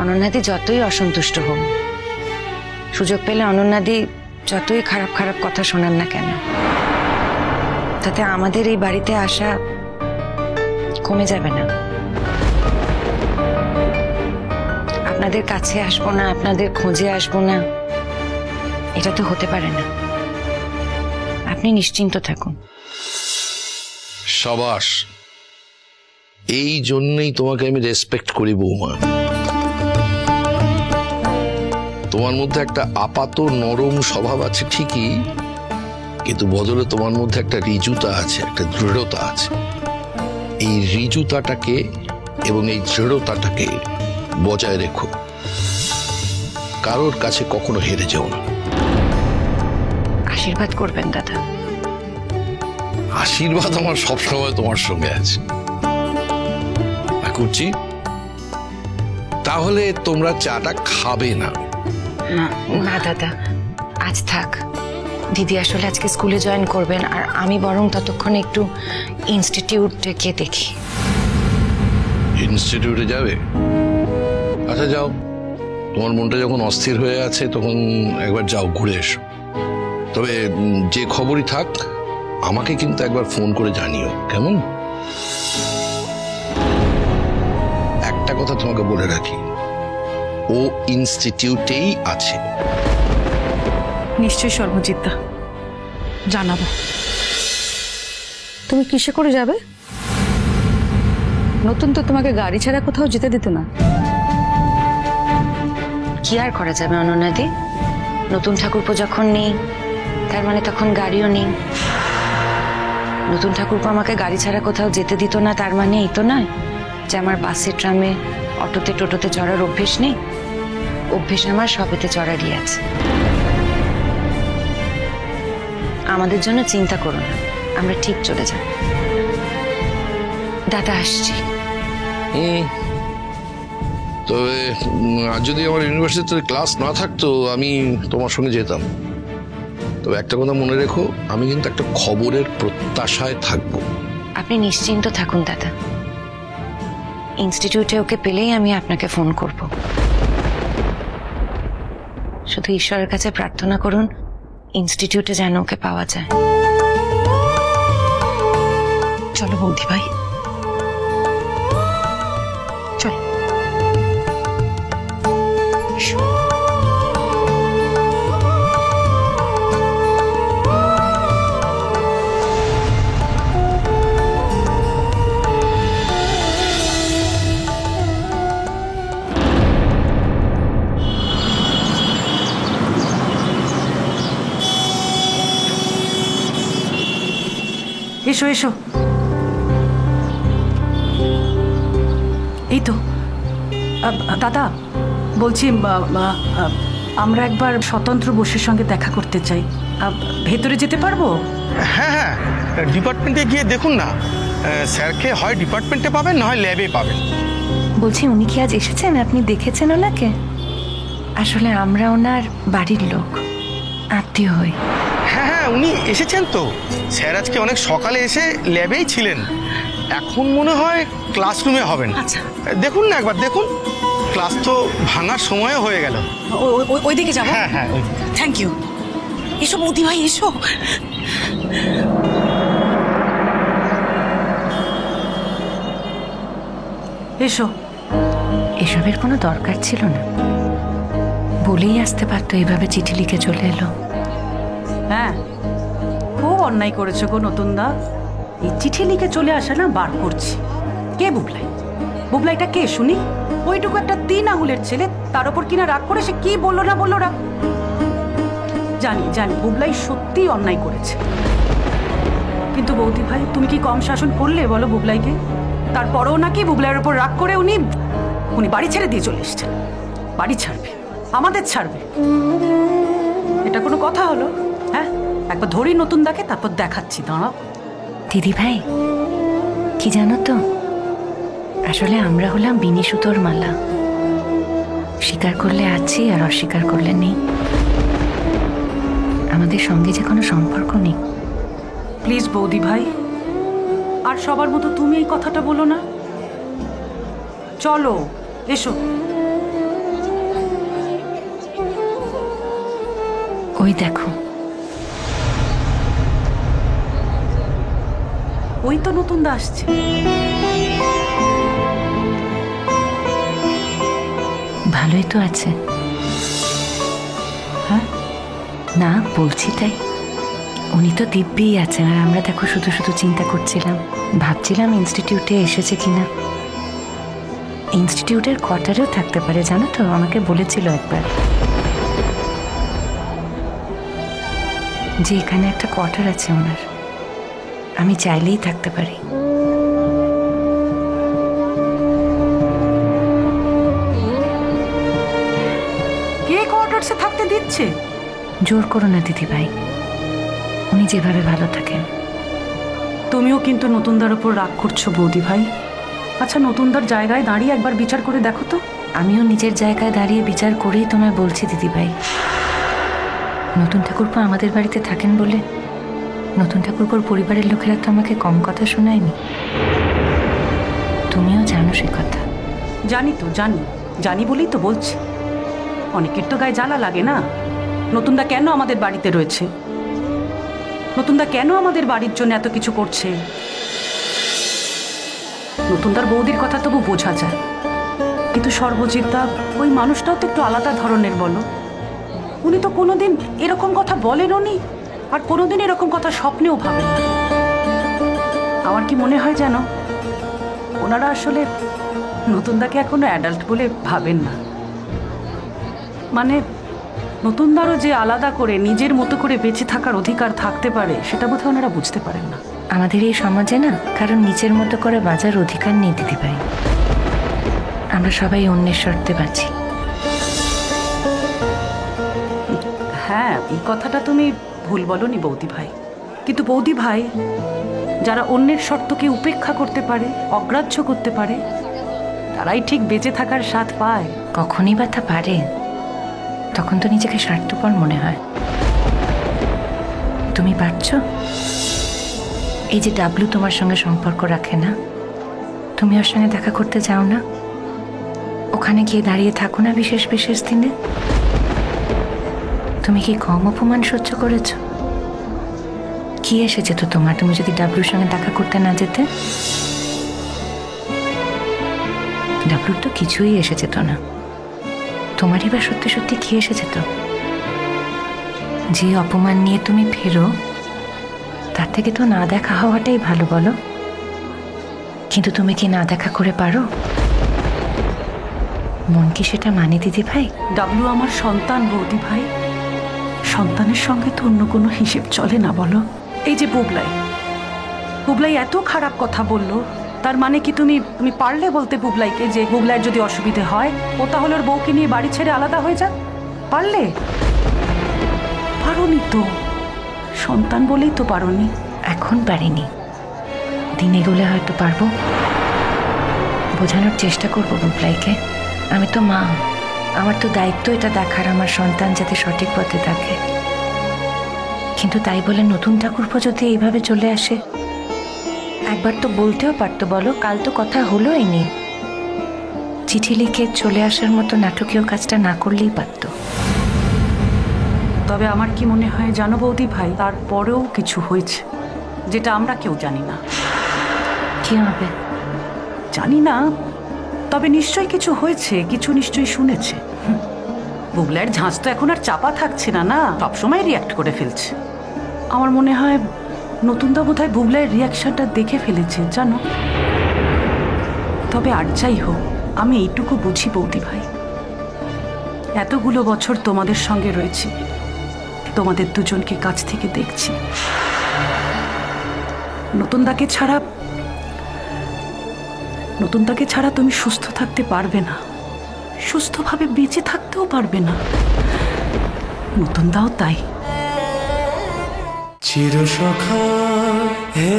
অনন্যাদি যতই অসন্তুষ্ট হোক, সুযোগ পেলে অনন্যাদি যতই খারাপ খারাপ কথা শোনান না কেন, তাতে আমাদের এই বাড়িতে আসা কমে যাবে না। আপনাদের কাছে আসবো না, আপনাদের খোঁজে আসবো না, এটা তো হতে পারে না। আপনি নিশ্চিন্ত থাকুন। সাবাস, এই জন্যই তোমাকে আমি রেসপেক্ট করি বৌমা। তোমার মধ্যে একটা আপাত নরম স্বভাব আছে ঠিকই, কিন্তু বদলে তোমার মধ্যে একটা ঋজুতা আছে, একটা দৃঢ়তা আছে। এই ঋজুতাটাকে এবং এই দৃঢ়তাটাকে বজায় রেখো, কারোর কাছে কখনো হেরে যেও না। আশীর্বাদ করবেন দাদা। আশীর্বাদ আমার সবসময় তোমার সঙ্গে আছে করছি। তাহলে তোমরা চাটা খাবে না? না দাদা, আজ থাক। দিদি আসলে আজকে স্কুলে জয়েন করবেন, আর আমি বরং ততক্ষণ একটু ইনস্টিটিউটে গিয়ে দেখি। ইনস্টিটিউটে যাবে? আচ্ছা যাও, তোমার মনটা যখন অস্থির হয়ে আছে তখন একবার যাও, ঘুরে এসো। তবে যে খবরই থাক আমাকে কিন্তু একবার ফোন করে জানিও, কেমন? একটা কথা তোমাকে বলে রাখি, ও ইনস্টিটিউটেই আছে। নিশ্চয়ই সর্বজিৎদা, জানাবো। তুমি কিসে করে যাবে? নতুন তো তোমাকে গাড়ি ছাড়া কোথাও যেতে দিত না। কি আর করা যাবে অনন্যাদি, নতুন ঠাকুরপো যখন নেই তার মানে তখন গাড়িও নেই। নতুন ঠাকুরপো আমাকে গাড়ি ছাড়া কোথাও যেতে দিত না, তার মানে এই তো নয় যে আমার বাসে, ট্রামে, অটোতে, টোটোতে চড়ার অভ্যেস নেই। অভ্যেস আমার সবেতে চড়ারই আছে। আমাদের জন্য চিন্তা করো না, আমরা ঠিক চলে যাব। দাদা আসছি। তবে আজ যদি আমার ইউনিভার্সিটিতে ক্লাস না থাকতো আমি তোমার সঙ্গে যেতাম। তবে একটা কথা মনে রেখো, আমি কিন্তু একটা খবরের প্রত্যাশায় থাকবো। আপনি নিশ্চিন্ত থাকুন দাদা, ইনস্টিটিউটে ওকে পেলেই আমি আপনাকে ফোন করব। শুধু ঈশ্বরের কাছে প্রার্থনা করুন ইনস্টিটিউটে যেন ওকে পাওয়া যায়। চলো বৌদি ভাই, চল। এসো এসো, এই তো দাদা বলছি, আমরা একবার স্বতন্ত্র বসুর সঙ্গে দেখা করতে চাই। ভেতরে যেতে পারবো? হ্যাঁ হ্যাঁ, ডিপার্টমেন্টে গিয়ে দেখুন না, স্যারকে হয় ডিপার্টমেন্টে পাবেন না হয় ল্যাবে পাবেন। বলছি উনি কি আজ এসেছেন? আপনি দেখেছেন ওনাকে? আসলে আমরা ওনার বাড়ির লোক, আত্মীয় হই। হ্যাঁ হ্যাঁ, উনি এসেছেন তো। স্যার আজকে অনেক সকালে এসে ল্যাবেই ছিলেন, এখন মনে হয় ক্লাসরুমে হবেন। আচ্ছা দেখুন না একবার, দেখুন। ক্লাস তো ভাঙার সময়ও হয়ে গেল। ওইদিকে যাবো? হ্যাঁ হ্যাঁ, থ্যাংক ইউ। এসো বৌদি ভাই, এসো। এসো। এসবের কোনো দরকার ছিল না, বলেই আসতে পারতো, এইভাবে চিঠি লিখে চলে এলো। হ্যাঁ, খুব অন্যায় করেছো গো নতুন দা। এই চিঠি লিখে চলে আসা না বার করছি। কে বুবলাই? বুবলাইটা কে শুনি? ওইটুকু একটা 3 আঙুলের ছেলে, তার উপর কিনা রাগ করে সে কি বললো না বললো রাগ। জানি জানি বুবলাই সত্যি অন্যায় করেছে, কিন্তু বৌদি ভাই তুমি কি কম শাসন করলে বলো বুবলাইকে? তারপরেও নাকি বুবলাইয়ের উপর রাগ করে উনি বাড়ি ছেড়ে দিয়ে চলে এসছেন। বাড়ি ছাড়বে, আমাদের ছাড়বে, এটা কোনো কথা হলো? হ্যাঁ, একবার ধরি নতুন দাকে, তারপর দেখাচ্ছি, দাঁড়াও। দিদি ভাই, কি জানো তো, আসলে আমরা হলাম বিনি সুতোর মালা। স্বীকার করলে আছি আর অস্বীকার করলে নেই। আমাদের সঙ্গে যে কোনো সম্পর্ক নেই। প্লিজ বৌদি ভাই, আর সবার মতো তুমি এই কথাটা বলো না। চলো এসো। ওই দেখো, ওই তো নতুন দা আসছে। ভালোই তো আছে। হ্যাঁ, না বলছি তাই, উনি তো দিব্যিই আছেন, আর আমরা দেখো শুধু শুধু চিন্তা করছিলাম, ভাবছিলাম ইনস্টিটিউটে এসেছে কিনা। ইনস্টিটিউটের কোয়ার্টারেও থাকতে পারে, জানো তো, আমাকে বলেছিল একবার যে এখানে একটা কোয়ার্টার আছে ওনার, আমি চাইলেই থাকতে পারি। কে কোয়ার্টার্সে থাকতে দিচ্ছে? জোর করো না দিদি ভাই, উনি যেভাবে ভালো থাকেন। তুমিও কিন্তু নতুনদার উপর রাগ করছো বৌদি ভাই। আচ্ছা, নতুনদার জায়গায় দাঁড়িয়ে একবার বিচার করে দেখো তো। আমিও নিজের জায়গায় দাঁড়িয়ে বিচার করেই তোমায় বলছি দিদি ভাই, নতুন ঠাকুরপো আমাদের বাড়িতে থাকেন বলে নতুন ঠাকুরপোর পরিবারের লোকেরা তো আমাকে কম কথা শোনায়নি। তুমিও জানো সে কথা। জানি তো, জানি জানি বলেই তো বলছি। অনেকের তো গায়ে জ্বালা লাগে না, নতুনদা কেন আমাদের বাড়িতে রয়েছে, নতুনদা কেন আমাদের বাড়ির জন্য এত কিছু করছে। নতুনদার বৌদির কথা তবু বোঝা যায়, কিন্তু সর্বজিৎদা ওই মানুষটাও তো একটু আলাদা ধরনের, বলো। উনি তো কোনোদিন এরকম কথা বলেন উনি, আর কোনোদিন এরকম কথা স্বপ্নেও ভাবেন না। আমার কি মনে হয় যেন ওনারা আসলে নতুনদাকে এখনো অ্যাডাল্ট বলে ভাবেন না। মানে নতুনদারও যে আলাদা করে নিজের মতো করে বেঁচে থাকার অধিকার থাকতে পারে, সেটা বোধহয় ওনারা বুঝতে পারেন না। আমাদের এই সমাজে না কারণ নিজের মতো করে বাঁচার অধিকার নেই দিদি ভাই, আমরা সবাই অন্যের শর্তে বাঁচি। হ্যাঁ, এই কথাটা তুমি ভুল বলনি বৌদি ভাই, কিন্তু বৌদি ভাই, যারা অন্যের শর্তকে উপেক্ষা করতে পারে, অগ্রাহ্য করতে পারে, তারাই ঠিক বেঁচে থাকার স্বাদ পায়। কখনই বা তা পারে? তখন তো নিজেকে স্বার্থপর মনে হয়। তুমি পারছো? এই যে ডাবলু তোমার সঙ্গে সম্পর্ক রাখে না, তুমি ওর সঙ্গে দেখা করতে যাও না, ওখানে গিয়ে দাঁড়িয়ে থাকো না বিশেষ বিশেষ দিনে। তুমি কি কম অপমান সহ্য করেছো? কি এসে যেত তোমার, তুমি যদি ডাবলুর সঙ্গে দেখা করতে না যেতে? ডাবলুর তো কিছুই এসে যেত না, তোমারই বা সত্যি সত্যি কি এসে যেত? যে অপমান নিয়ে তুমি ফেরো, তার থেকে তো না দেখা হওয়াটাই ভালো, বলো। কিন্তু তুমি কি না দেখা করে পারো? মন কি সেটা মানে দিদি ভাই? ডাবলু আমার সন্তান বৌদি ভাই, সন্তানের সঙ্গে তো অন্য কোনো হিসেব চলে না, বলো। এই যে বুবলাই এত খারাপ কথা বললো, তার মানে কি তুমি পারলে বলতে বুবলাইকে যে বুবলাইয়ের যদি অসুবিধে হয়, ও তাহলে ওর বউকে নিয়ে বাড়ি ছেড়ে আলাদা হয়ে যাক? পারলে? পারোনি তো, সন্তান বলেই তো পারোনি। এখন পারিনি, দিন এগোলে হয়তো পারবো। বোঝানোর চেষ্টা করবো বুবলাইকে, আমি তো মা, আমার তো দায়িত্ব এটা দেখার আমার সন্তান যাতে সঠিক পথে থাকে। কিন্তু তাই বলে নতুন ঠাকুরপো যদি এইভাবে চলে আসে, একবার তো বলতেও পারতো, বলো। কাল তো কথা হলো এই নিয়ে, চিঠি লিখে চলে আসার মতো নাটকীয় কাজটা না করলেই পারতো। তবে আমার কি মনে হয় জানো বৌদি ভাই, তারপরেও কিছু হয়েছে যেটা আমরা কেউ জানি না। কি হবে? জানি না, তবে নিশ্চয়ই কিছু হয়েছে, কিছু নিশ্চয়ই শুনেছে। বুবলাইয়ের ঝাঁজ তো এখন আর চাপা থাকছে না, না সবসময় রিয়াক্ট করে ফেলছে। আমার মনে হয় নতুনদা বোধহয় বুবলাইয়ের রিয়াকশনটা দেখে ফেলেছে, জানো। তবে আর যাই হোক, আমি এইটুকু বুঝি বৌদি ভাই, এতগুলো বছর তোমাদের সঙ্গে রয়েছি, তোমাদের দুজনকে কাছ থেকে দেখছি। নতুনদাকে ছাড়া তুমি সুস্থ থাকতে পারবে না, সুস্থভাবে বেঁচে থাকতেও পারবে না। নতুনদাও তাই। চিরসখা হে